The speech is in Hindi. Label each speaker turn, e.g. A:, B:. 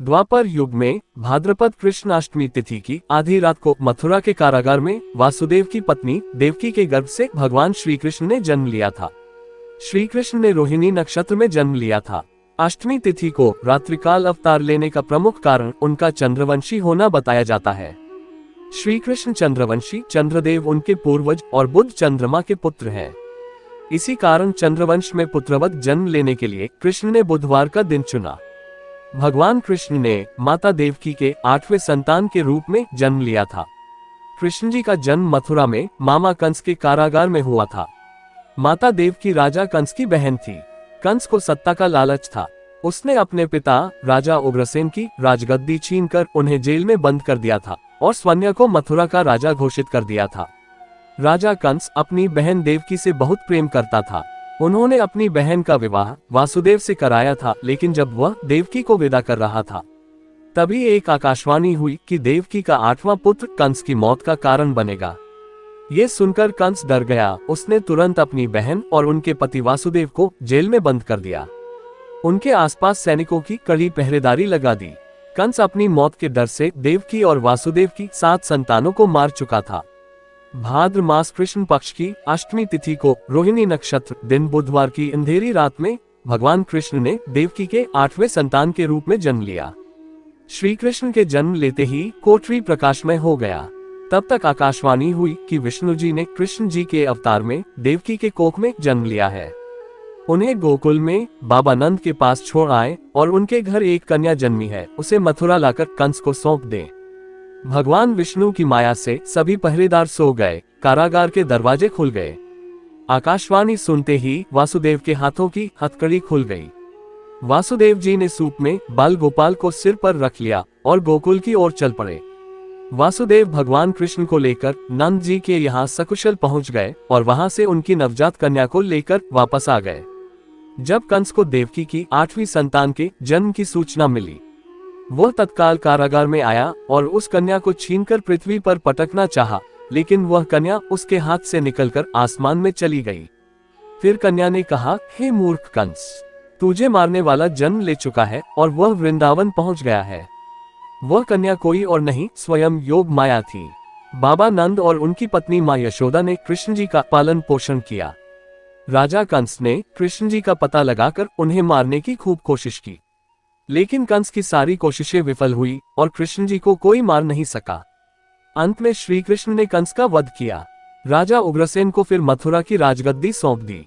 A: द्वापर युग में भाद्रपद कृष्ण अष्टमी तिथि की आधी रात को मथुरा के कारागार में वासुदेव की पत्नी देवकी के गर्भ से भगवान श्री कृष्ण ने जन्म लिया था। श्री कृष्ण ने रोहिणी नक्षत्र में जन्म लिया था। अष्टमी तिथि को रात्रिकाल अवतार लेने का प्रमुख कारण उनका चंद्रवंशी होना बताया जाता है। श्री कृष्ण चंद्रवंशी, चंद्रदेव उनके पूर्वज और बुध चंद्रमा के पुत्र हैं। इसी कारण चंद्रवंश में पुत्रवत जन्म लेने के लिए कृष्ण ने बुधवार का दिन चुना। भगवान कृष्ण ने माता देवकी के 8वें संतान के रूप में जन्म लिया था। कृष्ण जी का जन्म मथुरा में मामा कंस के कारागार में हुआ था। माता देवकी राजा कंस की बहन थी। कंस को सत्ता का लालच था। उसने अपने पिता राजा उग्रसेन की राजगद्दी छीनकर उन्हें जेल में बंद कर दिया था और स्वन्य को मथुरा का राजा घोषित कर दिया था। राजा कंस अपनी बहन देवकी से बहुत प्रेम करता था। उन्होंने अपनी बहन का विवाह वासुदेव से कराया था, लेकिन जब वह देवकी को विदा कर रहा था तभी एक आकाशवाणी हुई कि देवकी का 8वां पुत्र कंस की मौत का कारण बनेगा। ये सुनकर कंस डर गया। उसने तुरंत अपनी बहन और उनके पति वासुदेव को जेल में बंद कर दिया। उनके आसपास सैनिकों की कड़ी पहरेदारी लगा दी। कंस अपनी मौत के डर से देवकी और वासुदेव की 7 संतानों को मार चुका था। भाद्र मास कृष्ण पक्ष की अष्टमी तिथि को रोहिणी नक्षत्र दिन बुधवार की अंधेरी रात में भगवान कृष्ण ने देवकी के 8वें संतान के रूप में जन्म लिया। श्री कृष्ण के जन्म लेते ही कोठरी प्रकाशमय हो गया। तब तक आकाशवाणी हुई कि विष्णु जी ने कृष्ण जी के अवतार में देवकी के कोख में जन्म लिया है। उन्हें गोकुल में बाबा नंद के पास छोड़ आए और उनके घर एक कन्या जन्मी है, उसे मथुरा लाकर कंस को सौंप दें। भगवान विष्णु की माया से सभी पहरेदार सो गए। कारागार के दरवाजे खुल गए। आकाशवाणी सुनते ही वासुदेव के हाथों की हथकड़ी खुल गई। वासुदेव जी ने सूप में बाल गोपाल को सिर पर रख लिया और गोकुल की ओर चल पड़े। वासुदेव भगवान कृष्ण को लेकर नंद जी के यहाँ सकुशल पहुंच गए और वहां से उनकी नवजात कन्या को लेकर वापस आ गए। जब कंस को देवकी की 8वीं संतान के जन्म की सूचना मिली, वह तत्काल कारागार में आया और उस कन्या को छीनकर पृथ्वी पर पटकना चाहा, लेकिन वह कन्या उसके हाथ से निकलकर आसमान में चली गई। फिर कन्या ने कहा, हे मूर्ख कंस, तुझे मारने वाला जन्म ले चुका है और वह वृंदावन पहुंच गया है। वह कन्या कोई और नहीं, स्वयं योग माया थी। बाबा नंद और उनकी पत्नी मां यशोदा ने कृष्ण जी का पालन पोषण किया। राजा कंस ने कृष्ण जी का पता लगाकर उन्हें मारने की खूब कोशिश की, लेकिन कंस की सारी कोशिशें विफल हुई और कृष्ण जी को कोई मार नहीं सका। अंत में श्री कृष्ण ने कंस का वध किया। राजा उग्रसेन को फिर मथुरा की राजगद्दी सौंप दी।